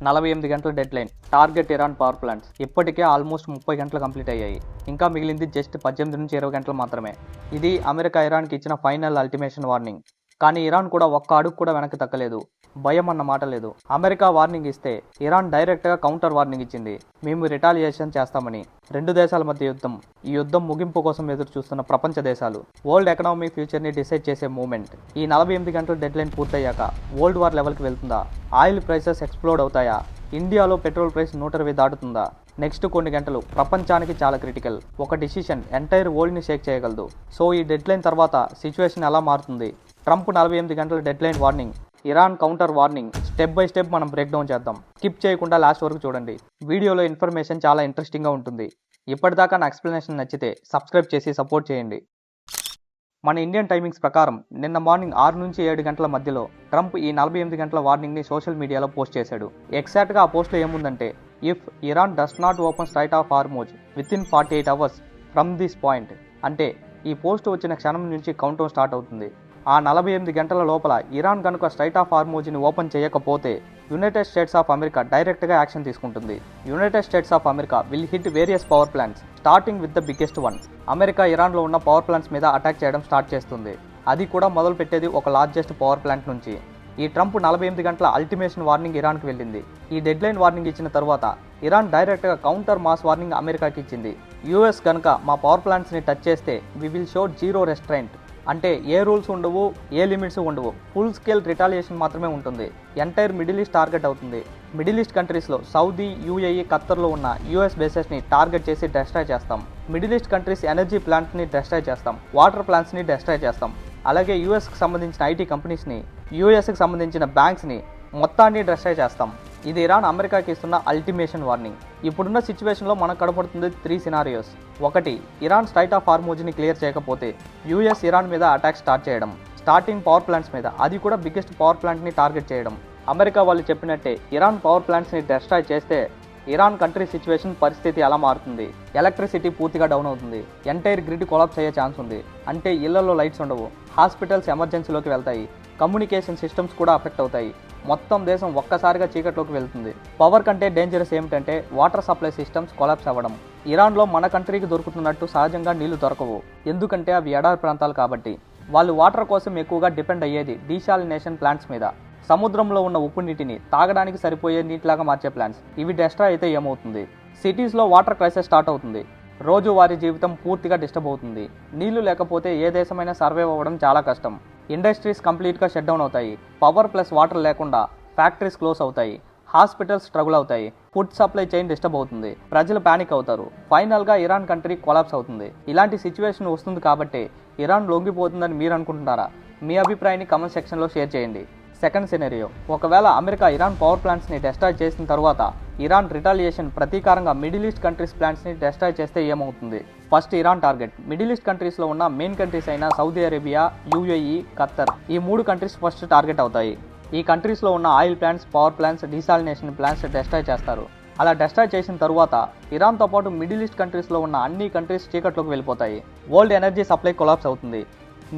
48 గంటల deadline target Iran power plants ఇప్పటికే almost 30 గంటలు కంప్లీట్ అయ్యాయి. ఇంకా మిగిలింది జస్ట్ 18 నుంచి 20 గంటలు మాత్రమే. ఇది అమెరికా ఇరాన్కి ఇచ్చిన ఫైనల్ అల్టిమేషన్ వార్నింగ్. కానీ ఇరాన్ కూడా ఒక్క అడుగు కూడా వెనక్కి తగ్గలేదు. భయం అన్న మాట లేదు. అమెరికా వార్నింగ్ ఇస్తే ఇరాన్ డైరెక్ట్గా కౌంటర్ వార్నింగ్ ఇచ్చింది. మేము రిటాలియేషన్ చేస్తామని. రెండు దేశాల మధ్య యుద్ధం. ఈ యుద్ధం ముగింపు కోసం ఎదురు చూస్తున్న ప్రపంచ దేశాలు. వరల్డ్ ఎకనామీ ఫ్యూచర్ని డిసైడ్ చేసే మూమెంట్. ఈ 48 గంటల డెడ్లైన్ పూర్తయ్యాక వరల్డ్ వార్ లెవెల్కి వెళ్తుందా? ఆయిల్ ప్రైసెస్ ఎక్స్ప్లోడ్ అవుతాయా? ఇండియాలో పెట్రోల్ ప్రైస్ 120 దాటుతుందా? నెక్స్ట్ కొన్ని గంటలు ప్రపంచానికి చాలా క్రిటికల్. ఒక డిసిషన్ ఎంటైర్ వరల్డ్ని షేక్ చేయగలదు. సో ఈ డెడ్లైన్ తర్వాత సిచ్యువేషన్ ఎలా మారుతుంది? ట్రంప్ 48 గంటల deadline warning, Iran counter warning, step by step మనం బ్రేక్ డౌన్ చేద్దాం. స్కిప్ చేయకుండా లాస్ట్ వరకు చూడండి. వీడియోలో ఇన్ఫర్మేషన్ చాలా ఇంట్రెస్టింగ్గా ఉంటుంది. ఇప్పటిదాకా నా ఎక్స్ప్లెనేషన్ నచ్చితే సబ్స్క్రైబ్ చేసి సపోర్ట్ చేయండి. మన ఇండియన్ టైమింగ్స్ ప్రకారం నిన్న మార్నింగ్ 6 నుంచి 7 గంటల మధ్యలో ట్రంప్ ఈ 48 గంటల వార్నింగ్ని సోషల్ మీడియాలో పోస్ట్ చేశాడు. ఎగ్జాక్ట్గా ఆ పోస్ట్లో ఏముందంటే, if Iran does not open straight of Hormuz with in 48 hours from this point, అంటే ఈ పోస్ట్ వచ్చిన క్షణం నుంచి కౌంటౌన్ స్టార్ట్ అవుతుంది. ఆ 48 గంటల లోపల ఇరాన్ కనుక స్ట్రైట్ ఆఫ్ హార్మోజ్ని ఓపెన్ చేయకపోతే యునైటెడ్ స్టేట్స్ ఆఫ్ అమెరికా డైరెక్ట్గా యాక్షన్ తీసుకుంటుంది. United states of America will hit various power plants starting with the biggest one. America ఇరాన్లో ఉన్న పవర్ ప్లాంట్స్ మీద అటాక్ చేయడం స్టార్ట్ చేస్తుంది. అది కూడా మొదలు పెట్టేది ఒక లార్జెస్ట్ పవర్ ప్లాంట్ నుంచి. ఈ ట్రంప్ 48 గంటల అల్టిమేషన్ వార్నింగ్ ఇరాన్కి వెళ్ళింది. ఈ డెడ్లైన్ వార్నింగ్ ఇచ్చిన తర్వాత ఇరాన్ డైరెక్ట్గా కౌంటర్ మాస్ వార్నింగ్ అమెరికాకి ఇచ్చింది. యూఎస్ కనుక మా పవర్ ప్లాంట్స్ని టచ్ చేస్తే we will show zero restraint, అంటే ఏ రూల్స్ ఉండవు, ఏ లిమిట్స్ ఉండవు, ఫుల్ స్కేల్ రిటాలియేషన్ మాత్రమే ఉంటుంది. ఎంటైర్ మిడిల్ ఈస్ట్ టార్గెట్ అవుతుంది. మిడిల్ ఈస్ట్ కంట్రీస్లో సౌదీ, యూఏఈ, ఖత్తర్లో ఉన్న యూఎస్ బేసెస్ని టార్గెట్ చేసి డెస్ట్రాయ్ చేస్తాం. మిడిల్ ఈస్ట్ కంట్రీస్ ఎనర్జీ ప్లాంట్ని డెస్ట్రాయ్ చేస్తాం. వాటర్ ప్లాంట్స్ని డెస్ట్రాయ్ చేస్తాం. అలాగే యూఎస్కి సంబంధించిన ఐటీ కంపెనీస్ని, యూఎస్కి సంబంధించిన బ్యాంక్స్ని మొత్తాన్ని డెస్ట్రాయ్ చేస్తాం. ఇది ఇరాన్ అమెరికాకి ఇస్తున్న అల్టిమేషన్ వార్నింగ్. ఇప్పుడున్న సిచ్యువేషన్లో మనకు కనపడుతుంది 3 సినారియోస్. ఒకటి, ఇరాన్ స్ట్రైట్ ఆఫ్ హార్మోజ్ని క్లియర్ చేయకపోతే యూఎస్ ఇరాన్ మీద అటాక్ స్టార్ట్ చేయడం, స్టార్టింగ్ పవర్ ప్లాంట్స్ మీద, అది కూడా బిగ్గెస్ట్ పవర్ ప్లాంట్ని టార్గెట్ చేయడం. అమెరికా వాళ్ళు చెప్పినట్టే ఇరాన్ పవర్ ప్లాంట్స్ని డెస్ట్రాయ్ చేస్తే ఇరాన్ కంట్రీ సిచ్యువేషన్ పరిస్థితి ఎలా మారుతుంది? ఎలక్ట్రిసిటీ పూర్తిగా డౌన్ అవుతుంది. ఎంటైర్ గ్రిడ్ కొలాప్స్ అయ్యే ఛాన్స్ ఉంది. అంటే ఇళ్లలో లైట్స్ ఉండవు, హాస్పిటల్స్ ఎమర్జెన్సీలోకి వెళ్తాయి, కమ్యూనికేషన్ సిస్టమ్స్ కూడా అఫెక్ట్ అవుతాయి. మొత్తం దేశం ఒక్కసారిగా చీకట్లోకి వెళ్తుంది. పవర్ కంటే డేంజరస్ ఏమిటంటే వాటర్ సప్లై సిస్టమ్స్ కొలాప్స్ అవ్వడం. ఇరాన్లో మన కంట్రీకి దొరుకుతున్నట్టు సహజంగా నీళ్లు దొరకవు, ఎందుకంటే అవి ఎడారి ప్రాంతాలు కాబట్టి. వాళ్ళు వాటర్ కోసం ఎక్కువగా డిపెండ్ అయ్యేది డీశాలినేషన్ ప్లాంట్స్ మీద. సముద్రంలో ఉన్న ఉప్పు నీటిని తాగడానికి సరిపోయే నీటిలాగా మార్చే ప్లాంట్స్. ఇవి డెస్ట్రాయ్ అయితే ఏమవుతుంది? సిటీస్లో వాటర్ క్రైసిస్ స్టార్ట్ అవుతుంది. రోజువారీ జీవితం పూర్తిగా డిస్టర్బ్ అవుతుంది. నీళ్లు లేకపోతే ఏ దేశమైనా సర్వైవ్ అవ్వడం చాలా కష్టం. ఇండస్ట్రీస్ కంప్లీట్గా షట్ డౌన్ అవుతాయి. పవర్ ప్లస్ వాటర్ లేకుండా ఫ్యాక్టరీస్ క్లోజ్ అవుతాయి. హాస్పిటల్స్ స్ట్రగుల్ అవుతాయి. ఫుడ్ సప్లై చైన్ డిస్టర్బ్ అవుతుంది. ప్రజలు పానిక్ అవుతారు. ఫైనల్గా ఇరాన్ కంట్రీ కొలాప్స్ అవుతుంది. ఇలాంటి సిచ్యువేషన్ వస్తుంది కాబట్టి ఇరాన్ లొంగిపోతుందని మీరు అనుకుంటున్నారా? మీ అభిప్రాయాన్ని కమెంట్ సెక్షన్లో షేర్ చేయండి. సెకండ్ సినారియో, ఒకవేళ అమెరికా ఇరాన్ పవర్ ప్లాంట్స్ని డెస్ట్రాయ్ చేసిన తర్వాత ఇరాన్ రిటాలియేషన్ ప్రతీకారంగా మిడిల్ ఈస్ట్ కంట్రీస్ ప్లాంట్స్ని డెస్ట్రాయ్ చేస్తే ఏమవుతుంది? First Iran target middle east కంట్రీస్లో ఉన్న మెయిన్ కంట్రీస్ అయిన సౌదీ అరేబియా, యూఏఈ, ఖత్తర్. ఈ 3 కంట్రీస్ ఫస్ట్ టార్గెట్ అవుతాయి. ఈ కంట్రీస్లో ఉన్న oil plants, power plants, desalination plants destroy చేస్తారు. అలా డెస్ట్రాయ్ చేసిన తర్వాత ఇరాన్తో పాటు మిడిల్ ఈస్ట్ కంట్రీస్లో ఉన్న అన్ని కంట్రీస్ చీకట్లోకి వెళ్ళిపోతాయి. వరల్డ్ ఎనర్జీ సప్లై కొలాప్స్ అవుతుంది.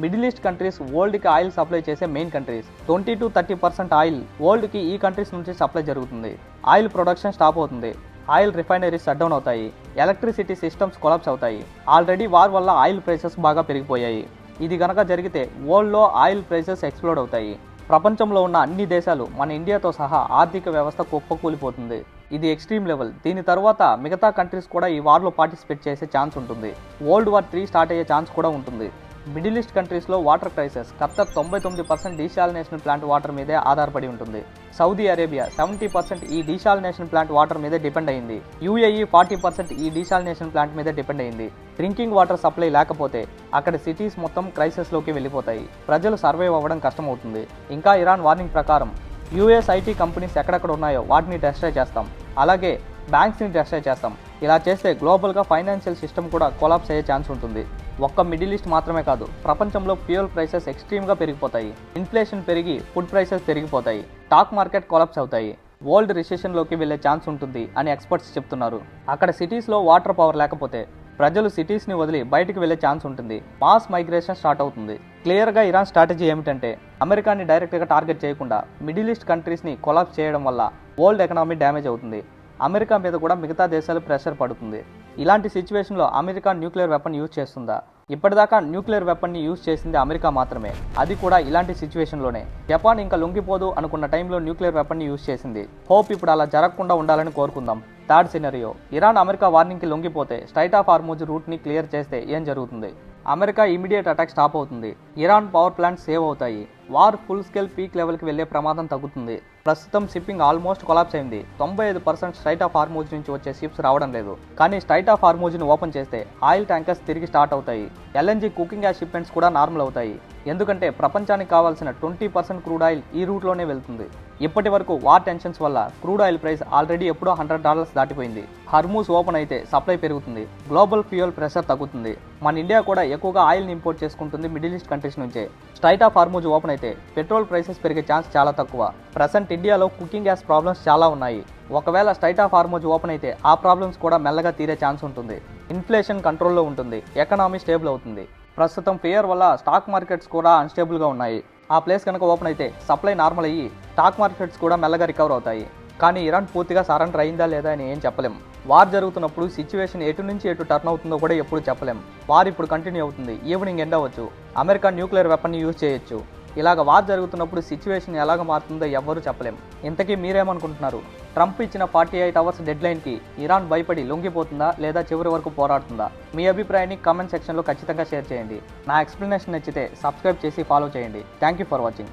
మిడిల్ ఈస్ట్ కంట్రీస్ వరల్డ్కి ఆయిల్ సప్లై చేసే మెయిన్ కంట్రీస్. 20 to 30% ఆయిల్ వరల్డ్కి ఈ కంట్రీస్ నుంచి సప్లై జరుగుతుంది. ఆయిల్ ప్రొడక్షన్ స్టాప్ అవుతుంది. ఆయిల్ రిఫైనరీస్ షట్ డౌన్ అవుతాయి. ఎలక్ట్రిసిటీ సిస్టమ్స్ కొలాప్స్ అవుతాయి. ఆల్రెడీ వార్ వల్ల ఆయిల్ ప్రైసెస్ బాగా పెరిగిపోయాయి. ఇది కనుక జరిగితే వరల్డ్లో ఆయిల్ ప్రైసెస్ ఎక్స్ప్లోడ్ అవుతాయి. ప్రపంచంలో ఉన్న అన్ని దేశాలు మన ఇండియాతో సహా ఆర్థిక వ్యవస్థ కుప్పకూలిపోతుంది. ఇది ఎక్స్ట్రీమ్ లెవెల్. దీని తర్వాత మిగతా కంట్రీస్ కూడా ఈ వార్లో పార్టిసిపేట్ చేసే ఛాన్స్ ఉంటుంది. వరల్డ్ వార్ 3 స్టార్ట్ అయ్యే ఛాన్స్ కూడా ఉంటుంది. మిడిల్ ఈస్ట్ కంట్రీస్లో water crisis. Khattar 99% desalination plant water మీదే ఆధారపడి ఉంటుంది. సౌదీ అరేబియా 70% ఈ డీశాలినేషన్ ప్లాంట్ వాటర్ మీదే డిపెండ్ అయింది. యూఏఈ 40% ఈ డీశాలినేషన్ ప్లాంట్ మీదే డిపెండ్ అయింది. డ్రింకింగ్ వాటర్ సప్లై లేకపోతే అక్కడ సిటీస్ మొత్తం క్రైసిస్లోకి వెళ్ళిపోతాయి. ప్రజలు సర్వైవ్ అవ్వడం కష్టమవుతుంది. ఇంకా ఇరాన్ వార్నింగ్ ప్రకారం యూఎస్ ఐటీ కంపెనీస్ ఎక్కడెక్కడ ఉన్నాయో వాటిని డెస్ట్రాయ్ చేస్తాం. అలాగే బ్యాంక్స్ని డెస్ట్రాయ్ చేస్తాం. ఇలా చేస్తే గ్లోబల్గా ఫైనాన్షియల్ సిస్టమ్ కూడా కొలాప్స్ అయ్యే ఛాన్స్ ఉంటుంది. ఒక్క మిడిల్ ఈస్ట్ మాత్రమే కాదు, ప్రపంచంలో ఫ్యూయల్ ప్రైసెస్ ఎక్స్ట్రీమ్గా పెరిగిపోతాయి. ఇన్ఫ్లేషన్ పెరిగి ఫుడ్ ప్రైసెస్ పెరిగిపోతాయి. స్టాక్ మార్కెట్ కొలాప్స్ అవుతాయి. వరల్డ్ రిసెషన్లోకి వెళ్లే ఛాన్స్ ఉంటుంది అని ఎక్స్పర్ట్స్ చెప్తున్నారు. అక్కడ సిటీస్లో వాటర్ పవర్ లేకపోతే ప్రజలు సిటీస్ని వదిలి బయటికి వెళ్లే ఛాన్స్ ఉంటుంది. మాస్ మైగ్రేషన్ స్టార్ట్ అవుతుంది. క్లియర్గా ఇరాన్ స్ట్రాటజీ ఏమిటంటే అమెరికాని డైరెక్ట్గా టార్గెట్ చేయకుండా మిడిల్ ఈస్ట్ కంట్రీస్ని కొలాప్స్ చేయడం వల్ల వరల్డ్ ఎకనామీ డ్యామేజ్ అవుతుంది. అమెరికా మీద కూడా మిగతా దేశాలు ప్రెషర్ పడుతుంది. ఇలాంటి సిచ్యువేషన్లో అమెరికా న్యూక్లియర్ వెపన్ యూజ్ చేస్తుందా? ఇప్పటిదాకా న్యూక్లియర్ వెపన్ని యూజ్ చేసింది అమెరికా మాత్రమే, అది కూడా ఇలాంటి సిచ్యువేషన్లోనే. జపాన్ ఇంకా లొంగిపోదు అనుకున్న టైంలో న్యూక్లియర్ వెపన్ని యూజ్ చేసింది. హోప్ ఇప్పుడు అలా జరగకుండా ఉండాలని కోరుకుందాం. థర్డ్ సినరియో, ఇరాన్ అమెరికా వార్నింగ్కి లొంగిపోతే స్ట్రైట్ ఆఫ్ హార్మూజ్ రూట్ని క్లియర్ చేస్తే ఏం జరుగుతుంది? అమెరికా ఇమీడియట్ అటాక్ స్టాప్ అవుతుంది. ఇరాన్ పవర్ ప్లాంట్స్ సేవ్ అవుతాయి. వార్ ఫుల్ స్కేల్ పీక్ లెవెల్కి వెళ్లే ప్రమాదం తగ్గుతుంది. ప్రస్తుతం షిప్పింగ్ ఆల్మోస్ట్ కొలాప్స్ అయింది. 95% స్ట్రైట్ ఆఫ్ హార్మూజ్ నుంచి వచ్చే షిప్స్ రావడం లేదు. కానీ స్ట్రైట్ ఆఫ్ హార్మూజ్ని ఓపెన్ చేస్తే ఆయిల్ ట్యాంకర్స్ తిరిగి స్టార్ట్ అవుతాయి. ఎల్ఎన్జీ కుకింగ్ గ్యాస్ షిప్మెంట్స్ కూడా నార్మల్ అవుతాయి. ఎందుకంటే ప్రపంచానికి కావాల్సిన 20% క్రూడ్ ఆయిల్ ఈ రూట్లోనే వెళ్తుంది. ఇప్పటి వరకు వార్ టెన్షన్స్ వల్ల క్రూడ్ ఆయిల్ ప్రైస్ ఆల్రెడీ ఎప్పుడో $100 దాటిపోయింది. హర్మూజ్ ఓపెన్ అయితే సప్లై పెరుగుతుంది. గ్లోబల్ ఫ్యూయల్ ప్రెషర్ తగ్గుతుంది. మన ఇండియా కూడా ఎక్కువగా ఆయిల్ని ఇంపోర్ట్ చేసుకుంటుంది మిడిల్ ఈస్ట్ కంట్రీస్ నుంచే. స్ట్రైట్ ఆఫ్ హార్మూజ్ ఓపెన్ అయితే పెట్రోల్ ప్రైసెస్ పెరిగే ఛాన్స్ చాలా తక్కువ. ప్రజెంట్ ఇండియాలో కుకింగ్ గ్యాస్ ప్రాబ్లమ్స్ చాలా ఉన్నాయి. ఒకవేళ స్ట్రైట్ ఆఫ్ హార్మూజ్ ఓపెన్ అయితే ఆ ప్రాబ్లమ్స్ కూడా మెల్లగా తీరే ఛాన్స్ ఉంటుంది. ఇన్ఫ్లేషన్ కంట్రోల్లో ఉంటుంది. ఎకనామీ స్టేబుల్ అవుతుంది. ప్రస్తుతం ఫియర్ వల్ల స్టాక్ మార్కెట్స్ కూడా అన్స్టేబుల్గా ఉన్నాయి. ఆ ప్లేస్ కనుక ఓపెన్ అయితే సప్లై నార్మల్ అయ్యి స్టాక్ మార్కెట్స్ కూడా మెల్లగా రికవర్ అవుతాయి. కానీ ఇరాన్ పూర్తిగా సరెండర్ అయిందా లేదా అని ఏం చెప్పలేం. వార్ జరుగుతున్నప్పుడు సిచ్యువేషన్ ఎటు నుంచి ఎటు టర్న్ అవుతుందో కూడా ఎప్పుడు చెప్పలేం. వార్ ఇప్పుడు కంటిన్యూ అవుతుంది. ఈవినింగ్ ఎండ్ అవ్వచ్చు. అమెరికా న్యూక్లియర్ వెపన్ని యూజ్ చేయొచ్చు. ఇలాగ వార్ జరుగుతున్నప్పుడు సిచ్యువేషన్ ఎలాగ మారుతుందో ఎవ్వరూ చెప్పలేం. ఇంతకీ మీరేమనుకుంటున్నారు? ట్రంప్ ఇచ్చిన 48 అవర్స్ డెడ్లైన్కి ఇరాన్ భయపడి లొంగిపోతుందా లేదా చివరి వరకు పోరాడుతుందా? మీ అభిప్రాయాన్ని కామెంట్ సెక్షన్లో ఖచ్చితంగా షేర్ చేయండి. నా ఎక్స్ప్లెనేషన్ నచ్చితే సబ్స్క్రైబ్ చేసి ఫాలో చేయండి. Thank you for watching.